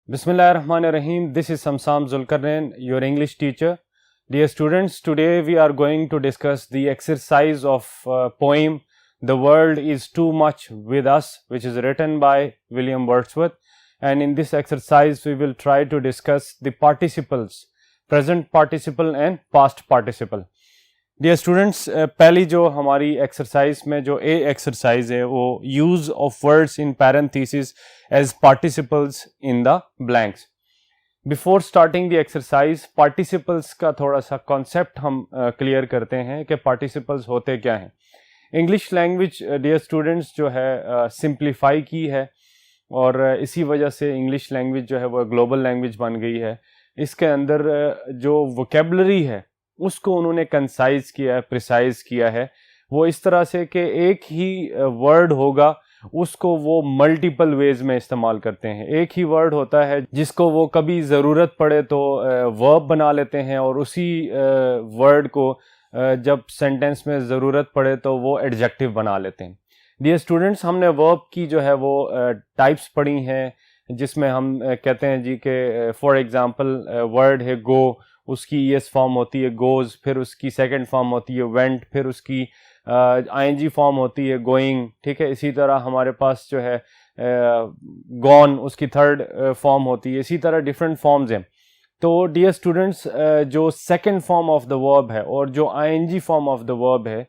Bismillah ar-Rahman ar-Rahim. This is Samsam Zulkarnain, your English teacher. Dear students, today we are going to discuss the exercise of poem The World is Too Much With Us, which is written by William Wordsworth. And in this exercise, we will try to discuss the participles, present participle and past participle. Dear students, پہلی جو ہماری exercise میں جو اے exercise ہے وہ use of words in parentheses as participles in the blanks. Before starting the exercise participles کا تھوڑا سا کانسیپٹ ہم کلیئر کرتے ہیں کہ پارٹیسپلس ہوتے کیا ہیں. انگلش لینگویج ڈیئر اسٹوڈنٹس جو ہے سمپلیفائی کی ہے اور اسی وجہ سے انگلش لینگویج جو ہے وہ گلوبل لینگویج بن گئی ہے. اس کے اندر جو ووکیبلری ہے اس کو انہوں نے کنسائز کیا ہے، پریسائز کیا ہے، وہ اس طرح سے کہ ایک ہی ورڈ ہوگا اس کو وہ ملٹیپل ویز میں استعمال کرتے ہیں. ایک ہی ورڈ ہوتا ہے جس کو وہ کبھی ضرورت پڑے تو ورب بنا لیتے ہیں اور اسی ورڈ کو جب سینٹینس میں ضرورت پڑے تو وہ ایڈجیکٹیو بنا لیتے ہیں. ڈیئر اسٹوڈنٹس، ہم نے ورب کی جو ہے وہ ٹائپس پڑھی ہیں جس میں ہم کہتے ہیں جی کہ فار ایگزامپل ورڈ ہے گو، اس کی ایس فارم ہوتی ہے گوز، پھر اس کی سیکنڈ فارم ہوتی ہے وینٹ، پھر اس کی آئی این جی فارم ہوتی ہے گوئنگ. ٹھیک ہے، اسی طرح ہمارے پاس جو ہے گون، اس کی تھرڈ فارم ہوتی ہے. اسی طرح ڈفرینٹ فارمز ہیں. تو ڈیئر اسٹوڈنٹس، جو second form of the verb ہے اور جو I N G form of the verb ہے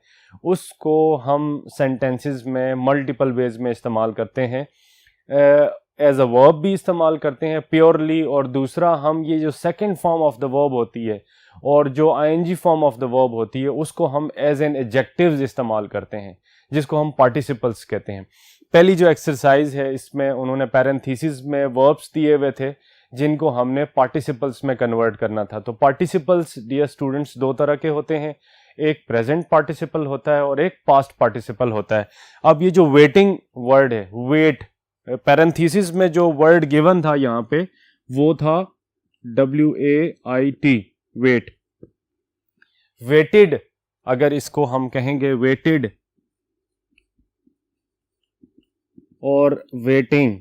اس کو ہم سینٹینسز میں ملٹیپل ویز میں استعمال کرتے ہیں. ایز اے ورب بھی استعمال کرتے ہیں پیورلی، اور دوسرا ہم یہ جو second form of the verb ہوتی ہے اور جو I N G form of the verb ہوتی ہے اس کو ہم ایز این ایڈجیکٹیوز استعمال کرتے ہیں جس کو ہم پارٹیسپلس کہتے ہیں. پہلی جو ایکسرسائز ہے اس میں انہوں نے پیرنتھیسز میں وربس دیے ہوئے تھے جن کو ہم نے پارٹیسپلس میں کنورٹ کرنا تھا. تو پارٹیسپلس ڈیئر اسٹوڈنٹس دو طرح کے ہوتے ہیں، ایک پریزنٹ پارٹیسپل ہوتا ہے اور ایک پاسٹ پارٹیسپل ہوتا ہے. اب یہ جو ویٹنگ ورڈ ہے، ویٹ، پیرنتھیسز میں جو ورڈ گیون تھا یہاں پہ وہ تھا WAIT، ویٹ. ویٹڈ، اگر اس کو ہم کہیں گے ویٹڈ اور ویٹنگ،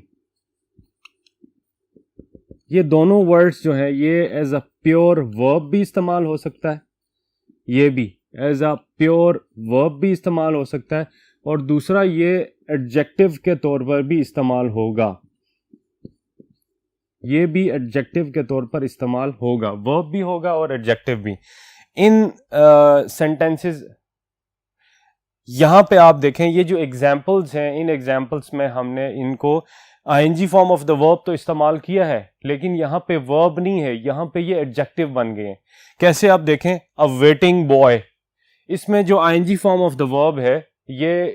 یہ دونوں ورڈز جو ہیں یہ ایز اے پیور ورب بھی استعمال ہو سکتا ہے، یہ بھی ایز اے پیور ورب بھی استعمال ہو سکتا ہے، اور دوسرا یہ ایڈجیکٹیو کے طور پر بھی استعمال ہوگا. یہ بھی ایڈجیکٹیو کے طور پر استعمال ہوگا، ورب بھی ہوگا اور ایڈجیکٹیو بھی. ان سینٹینسز یہاں پہ آپ دیکھیں یہ جو ایگزامپلز ہیں، ان ایگزامپلز میں ہم نے ان کو I N G form of the verb تو استعمال کیا ہے لیکن یہاں پہ ورب نہیں ہے، یہاں پہ یہ ایڈجیکٹیو بن گئے ہیں. کیسے آپ دیکھیں، اے ویٹنگ بوائے، اس میں جو I N G form of the verb ہے یہ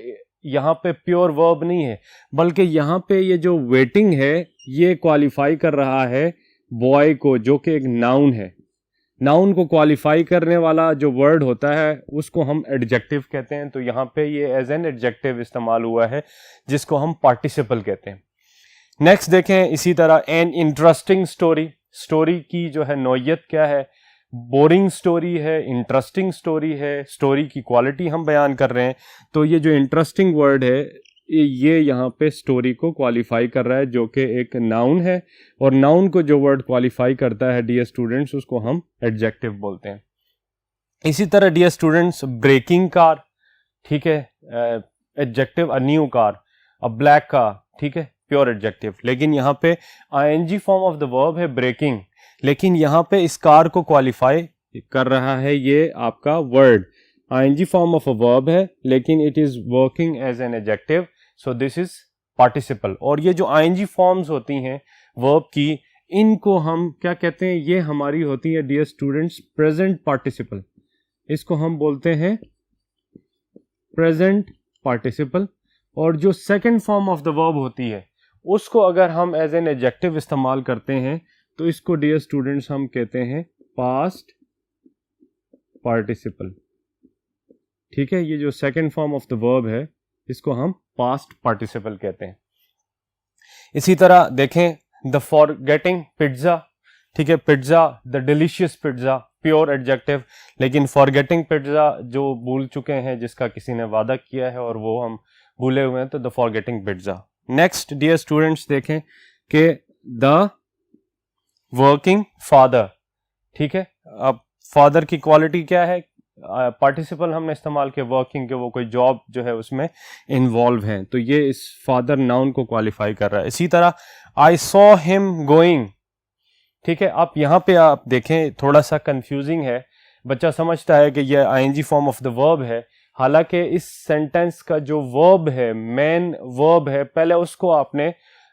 یہاں پہ پیور ورب نہیں ہے بلکہ یہاں پہ یہ جو ویٹنگ ہے یہ کوالیفائی کر رہا ہے بوائے کو، جو کہ ایک ناؤن ہے. ناؤن کو کوالیفائی کرنے والا جو ورڈ ہوتا ہے اس کو ہم ایڈجیکٹیو کہتے ہیں. تو یہاں پہ یہ ایز این ایڈجیکٹیو استعمال ہوا ہے جس کو ہم پارٹیسپل کہتے ہیں. نیکسٹ دیکھیں اسی طرح این انٹرسٹنگ اسٹوری. اسٹوری کی جو ہے نوعیت کیا ہے، بورنگ سٹوری ہے، انٹرسٹنگ سٹوری ہے، سٹوری کی کوالٹی ہم بیان کر رہے ہیں. تو یہ جو انٹرسٹنگ ورڈ ہے یہ یہاں پہ سٹوری کو کوالیفائی کر رہا ہے جو کہ ایک ناؤن ہے، اور ناؤن کو جو ورڈ کوالیفائی کرتا ہے ڈیئر اسٹوڈنٹس اس کو ہم ایڈجیکٹیو بولتے ہیں. اسی طرح ڈیئر اسٹوڈنٹس بریکنگ کار، ٹھیک ہے، adjective. A new car, a black car, ٹھیک ہے، پیور ایڈجیکٹیو. لیکن یہاں پہ I N G form of the verb ہے بریکنگ، لیکن یہاں پہ اس کار کو کوالیفائی کر رہا ہے یہ آپ کا word. I N G form of a verb ہے لیکن it is working as an adjective, so this is participle. اور یہ جو آئی این جی فارمز ہوتی ہیں ورب کی، ان کو ہم کیا کہتے ہیں، یہ ہماری ہوتی ہے ڈیئر اسٹوڈنٹس پریزنٹ پارٹیسپل. اس کو ہم بولتے ہیں پریزنٹ پارٹیسپل. اور جو second form of the verb ہوتی ہے اس کو اگر ہم ایز این ایڈجیکٹیو استعمال کرتے ہیں تو اس کو ڈیئر اسٹوڈنٹس ہم کہتے ہیں پاسٹ پارٹیسپل. ٹھیک ہے، یہ جو second form of the verb ہے اس کو ہم پاسٹ پارٹیسپل کہتے ہیں. اسی طرح دیکھیں دا فارگیٹنگ پیزا، ٹھیک ہے، پیزا، دا ڈیلیشیس پیزا، پیور ایڈجیکٹیو. لیکن فارگیٹنگ پیزا جو بھول چکے ہیں، جس کا کسی نے وعدہ کیا ہے اور وہ ہم بھولے ہوئے ہیں، تو the forgetting pizza. Next dear students دیکھیں کہ دا ورکنگ فادر. ٹھیک ہے, اب فادر کی کوالٹی کیا ہے, پارٹیسپل ہم نے استعمال کیا ورکنگ کے, وہ کوئی جاب جو ہے اس میں انوالو ہیں, تو یہ اس فادر ناؤن کو کوالیفائی کر رہا ہے. اسی طرح آئی سو ہم گوئنگ. ٹھیک ہے, آپ یہاں پہ آپ دیکھیں تھوڑا سا کنفیوزنگ ہے, بچہ سمجھتا ہے کہ یہ I N G form of the verb ہے, حالانکہ اس سینٹینس کا جو ورب ہے, مین ورب ہے, پہلے اس کو آپ نے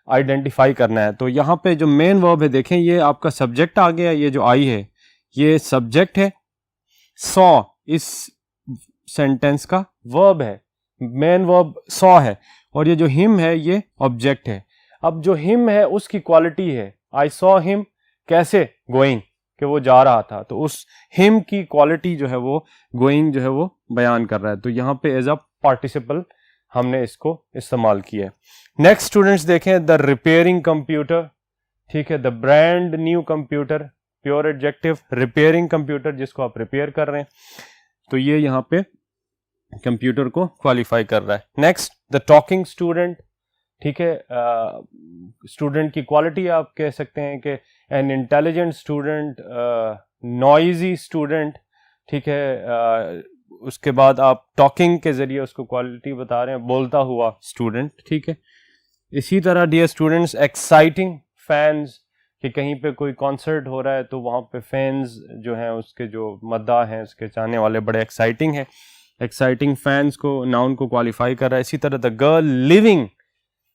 آئیڈینٹیفائی کرنا ہے. تو یہاں پہ جو مین ورب ہے دیکھیں, یہ آپ کا سبجیکٹ آ گیا, یہ جو آئی ہے یہ سبجیکٹ ہے, سو اس سینٹینس کا ورب ہے, مین ورب سو ہے, اور یہ جو ہم ہے یہ آبجیکٹ ہے. اب جو ہم ہے اس کی کوالٹی ہے آئی سو ہم, کیسے, گوئنگ, کہ وہ جا رہا تھا, تو اس ہم کی کوالٹی جو ہے وہ گوئنگ جو ہے وہ بیان کر رہا ہے, تو یہاں پہ ایز اے پارٹیسپل ہم نے اس کو استعمال کیا ہے. نیکسٹ اسٹوڈنٹس دیکھیں, دا ریپیئرنگ کمپیوٹر. ٹھیک ہے, the brand new computer, pure adjective, repairing computer جس کو آپ ریپیئر کر رہے ہیں, تو یہ یہاں پہ کمپیوٹر کو کوالیفائی کر رہا ہے. Next the talking student. ٹھیک ہے, اسٹوڈنٹ کی کوالٹی آپ کہہ سکتے ہیں کہ an intelligent student, noisy student. ٹھیک ہے, اس کے بعد آپ ٹاکنگ کے ذریعے اس کو کوالٹی بتا رہے ہیں, بولتا ہوا اسٹوڈنٹ. ٹھیک ہے, اسی طرح ڈیئر اسٹوڈنٹس, ایکسائٹنگ فینز, کہ کہیں پہ کوئی کانسرٹ ہو رہا ہے تو وہاں پہ فینز جو ہیں اس کے جو مداح ہیں, اس کے چاہنے والے بڑے ایکسائٹنگ ہیں, ایکسائٹنگ فینز کو ناؤن کو کوالیفائی کر رہا ہے. اسی طرح the girl living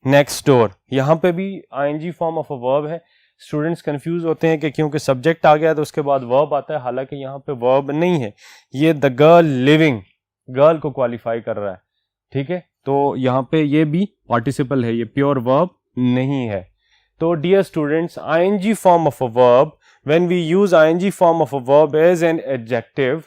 next door, یہاں پہ بھی آئی N G form of a verb ہے. اسٹوڈنٹس کنفیوز ہوتے ہیں کہ کیونکہ سبجیکٹ آ گیا تو اس کے بعد ورب آتا ہے, حالانکہ یہاں پہ ورب نہیں ہے, یہ دا گرل لیونگ, گرل کو کوالیفائی کر رہا ہے. ٹھیک ہے, تو یہاں پہ یہ بھی پارٹیسپل ہے, یہ پیور ورب نہیں ہے. تو dear students, I N G form of a verb, when we use I N G form of a verb as an adjective,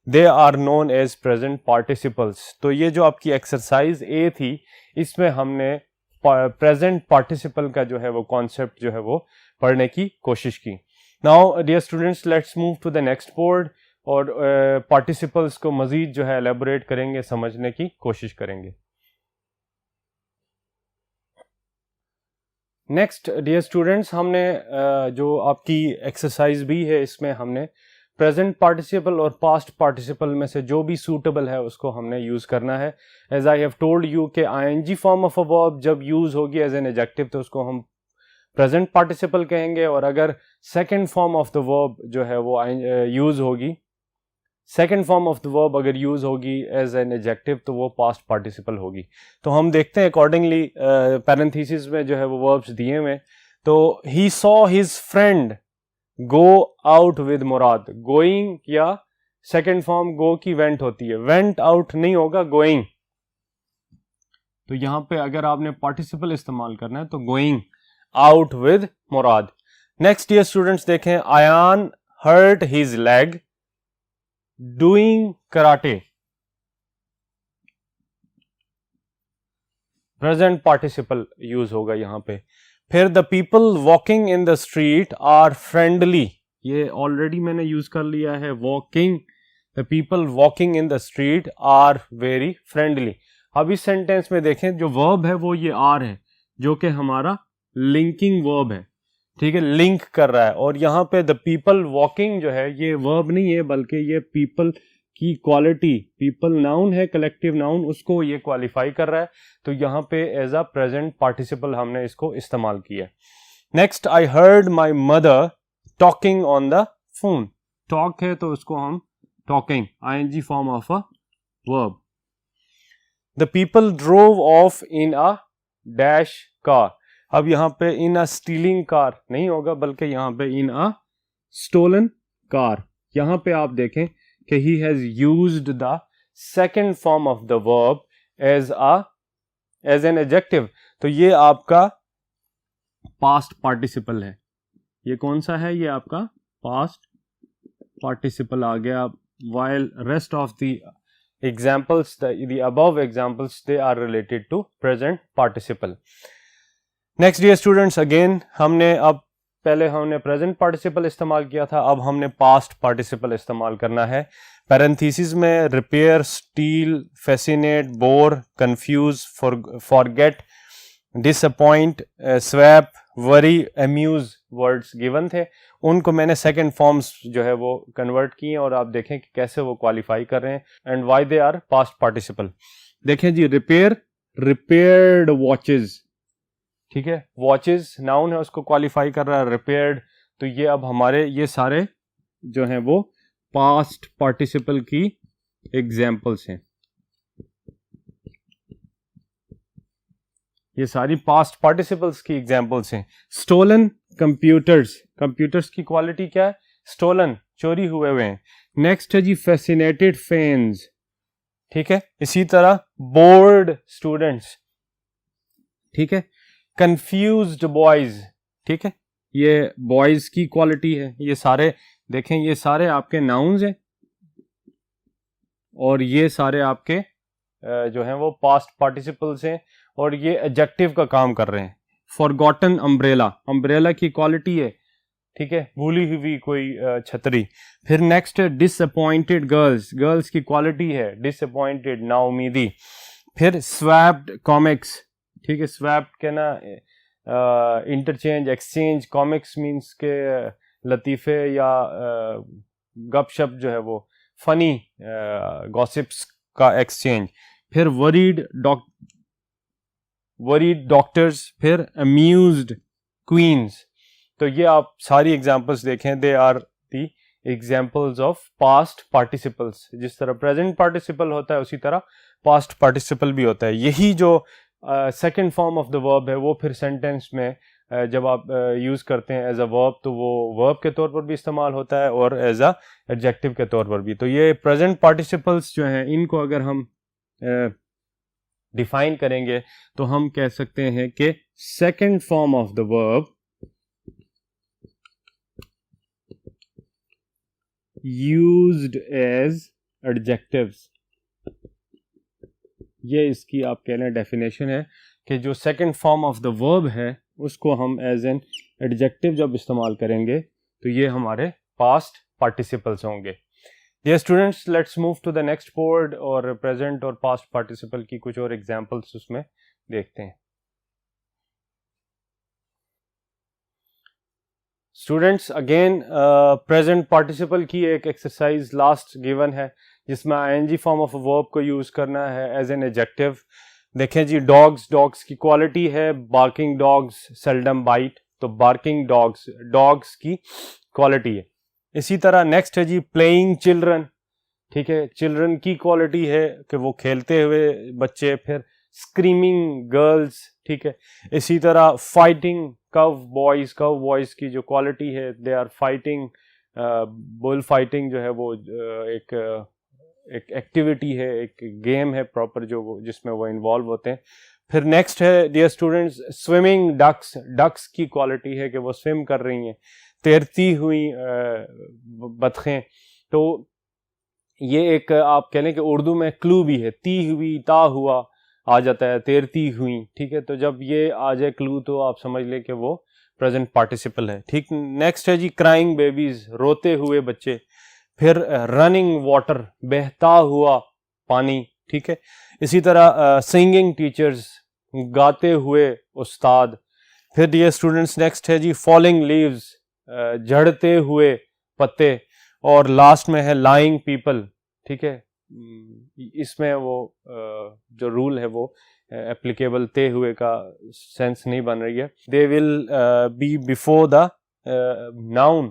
they are known as present participles. تو یہ جو آپ کی ایکسرسائز اے تھی, اس میں ہم نے پریزنٹ پارٹیسپل کا جو ہے وہ کانسیپٹ جو ہے وہ پڑھنے کی کوشش کی. Now dear students, let's move to the next board, اور پارٹیسپلس کو مزید جو ہے ایلیبوریٹ کریں گے, سمجھنے کی کوشش کریں گے. نیکسٹ ڈیئر اسٹوڈنٹس, ہم نے جو آپ کی ایکسرسائز بھی ہے, اس میں ہم نے پریزنٹ پارٹیسپل اور پاسٹ پارٹیسپل میں سے جو بھی سوٹیبل ہے اس کو ہم نے یوز کرنا ہے. As I have told you کہ آئی N G form of a ورب جب یوز ہوگی ایز این ایڈجیکٹو تو اس کو ہم پریزنٹ پارٹیسپل کہیں گے, اور اگر سیکنڈ فارم آف دا ورب جو ہے وہ یوز ہوگی, سیکنڈ فارم آف دا ورب اگر یوز ہوگی ایز این ایڈجیکٹو تو وہ پاسٹ پارٹیسپل ہوگی. تو ہم دیکھتے ہیں اکارڈنگلی پیرنتھیسس میں جو ہے وہ وربس دیے ہوئے. تو he so his friend go out with Murad, going یا سیکنڈ فارم گو کی وینٹ ہوتی ہے, وینٹ آؤٹ نہیں ہوگا, گوئنگ. تو یہاں پہ اگر آپ نے پارٹیسپل استعمال کرنا ہے تو going out with Murad. Next dear students دیکھیں, Ayaan hurt his leg doing karate, present participle use ہوگا یہاں پہ. پھر the people walking in the street are friendly, یہ آلریڈی میں نے یوز کر لیا ہے, walking, the people walking in the street are very friendly. اب اس سینٹینس میں دیکھیں جو ورب ہے وہ یہ آر ہے, جو کہ ہمارا لنکنگ ورب ہے. ٹھیک ہے, لنک کر رہا ہے, اور یہاں پہ دا پیپل واکنگ جو ہے یہ ورب نہیں ہے بلکہ یہ پیپل کی کوالٹی, پیپل ناؤن ہے, کلیکٹیو ناؤن, اس کو یہ کوالیفائی کر رہا ہے. تو یہاں پہ ایز اے پریزنٹ پارٹیسپل ہم نے اس کو استعمال کیا. Next, I heard my mother talking on the phone, talk ہے تو اس کو ہم talking, I N G form of a verb. The people drove off in a dash car, اب یہاں پہ ان اے اسٹیلنگ کار نہیں ہوگا بلکہ یہاں پہ ان اے اسٹولن کار. یہاں پہ آپ دیکھیں کہ he has used the second form of the verb as an adjective. تو یہ آپ کا past participle ہے. یہ کون سا ہے, یہ آپ کا past participle آ گیا. while rest of the examples, the above examples, they are related to present participle. Next dear students, again ہم نے اب پہلے ہم نے پریزنٹ پارٹیسپل استعمال کیا تھا, اب ہم نے پاسٹ پارٹیسپل استعمال کرنا ہے. پیرنتھیسز میں repair, steal, fascinate, bore, confuse, forget, disappoint, sweep, worry amuse words given تھے, ان کو میں نے سیکنڈ فارمز جو ہے وہ کنورٹ کیے, اور آپ دیکھیں کہ کیسے وہ کوالیفائی کر رہے ہیں and why they are past participle. دیکھیں جی, ریپیئرڈ واچز, ٹھیک ہے, واچز ناؤن ہے, اس کو کوالیفائی کر رہا ہے ریپیئرڈ, تو یہ اب ہمارے یہ سارے جو ہیں وہ پاسٹ پارٹیسپل کی ایگزامپلس ہیں. یہ ساری پاسٹ پارٹیسپلس کی ایگزامپلس ہیں. اسٹولن کمپیوٹرس کی کوالٹی کیا ہے؟ اسٹولن, چوری ہوئے ہوئے ہیں. نیکسٹ ہے جی فیسینیٹڈ فینز, ٹھیک ہے. اسی طرح بورڈ اسٹوڈنٹس, ٹھیک ہے. کنفیوزڈ بوائز, ٹھیک ہے, یہ بوائز کی کوالٹی ہے. یہ سارے دیکھیں, یہ سارے آپ کے ناؤنز ہیں اور یہ سارے آپ کے جو ہیں وہ پاسٹ پارٹیسپلس ہیں, اور یہ ایڈجیکٹو کا کام کر رہے ہیں. فارگوٹن امبریلا کی کوالٹی ہے, ٹھیک ہے, بھولی ہوئی کوئی چھتری. پھر نیکسٹ ہے ڈس اپوائنٹڈ گرلس کی کوالٹی ہے ڈس اپوائنٹڈ, نا امیدی. پھر سویپڈ کامکس, ٹھیک ہے, سویپڈ کہنا انٹرچینج ایکسچینج, کامکس مینس کے لطیفے یا گپ شپ جو ہے وہ فنی گوسپس کا ایکسچینج. پھر وریڈ ڈاکٹرز, پھر امیوزڈ کوئینز. تو یہ آپ ساری ایگزامپلس دیکھیں, they are the examples of past participles. جس طرح پریزنٹ پارٹیسپل ہوتا ہے اسی طرح پاسٹ پارٹیسپل بھی ہوتا ہے. یہی جو second form of the verb ہے وہ پھر سینٹینس میں جب آپ یوز کرتے ہیں ایز اے ورب تو وہ ورب کے طور پر بھی استعمال ہوتا ہے اور ایز اے ایڈجیکٹو کے طور پر بھی. تو یہ پریزنٹ پارٹیسپلس جو ہیں ان کو اگر ہم ڈیفائن کریں گے تو ہم کہہ سکتے ہیں کہ سیکنڈ فارم آف دا ورب used as adjectives. یہ اس کی آپ کہہ لیں ڈیفینیشن ہے کہ جو second form of the verb ہے اس کو ہم ایز این ایڈجیکٹو جب استعمال کریں گے تو یہ ہمارے پاسٹ پارٹیسپلس ہوں گے. Dear students, let's move to the next board اور present اور past participle کی کچھ اور examples اس میں دیکھتے ہیں. Students, again present participle کی ایک exercise last given ہے جس میں ing form of a verb کو use کرنا ہے as an adjective. دیکھیں جی, dogs کی quality ہے barking dogs seldom bite, تو barking dogs کی quality ہے. اسی طرح نیکسٹ ہے جی پلینگ چلڈرن, ٹھیک ہے, چلڈرن کی کوالٹی ہے کہ وہ کھیلتے ہوئے بچے. پھر اسکریمنگ گرلز, ٹھیک ہے. اسی طرح فائٹنگ کو بوائز کی جو کوالٹی ہے they are fighting. Bull fighting جو ہے وہ ایک ایکٹیویٹی ہے, ایک گیم ہے پراپر جو جس میں وہ انوالو ہوتے ہیں. پھر نیکسٹ ہے ڈیئر اسٹوڈنٹس سوئمنگ ڈکس کی کوالٹی ہے کہ وہ سوئم کر رہی ہیں, تیرتی ہوئی بطخیں. تو یہ ایک آپ کہہ لیں کہ اردو میں کلو بھی ہے, تی ہوئی تا ہوا آ جاتا ہے, تیرتی ہوئی, ٹھیک ہے. تو جب یہ آ جائے کلو تو آپ سمجھ لیں کہ وہ پریزنٹ پارٹیسپل ہے, ٹھیک. نیکسٹ ہے جی کرائنگ بیبیز, روتے ہوئے بچے. پھر رننگ واٹر, بہتا ہوا پانی, ٹھیک ہے. اسی طرح سنگنگ ٹیچرز, گاتے ہوئے استاد. پھر ڈیئر اسٹوڈنٹس نیکسٹ ہے جی فالنگ لیوز, جھڑتے ہوئے پتے. اور لاسٹ میں ہے لائنگ پیپل, ٹھیک ہے. اس میں وہ جو رول ہے وہ اپلیکیبل تے ہوئے کا سینس نہیں بن رہی ہے. They will be before the noun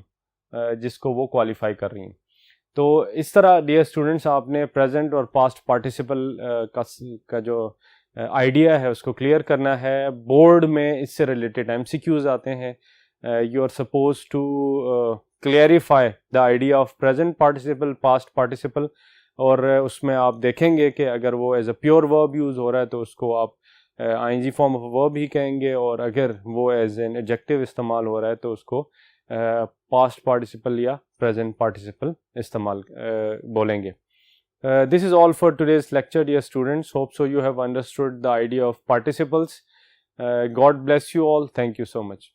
جس کو وہ کوالیفائی کر رہی ہیں. تو اس طرح ڈیئر اسٹوڈنٹس آپ نے پریزنٹ اور پاسٹ پارٹیسپل کا جو آئیڈیا ہے اس کو کلیئر کرنا ہے. بورڈ میں اس سے ریلیٹڈ ایم سی کیوز آتے ہیں. You are supposed to clarify the idea of present participle, past participle, اور اس میں آپ دیکھیں گے کہ اگر وہ ایز اے پیور ورب یوز ہو رہا ہے تو اس کو آپ آئی جی فارم آف ورب ہی کہیں گے, اور اگر وہ ایز این ایڈجیکٹو استعمال ہو رہا ہے تو اس کو پاسٹ پارٹیسپل یا پریزنٹ پارٹیسپل استعمال بولیں گے. This is all for today's lecture, dear students. Hope so you have understood the idea of participles. God bless you all. Thank you so much.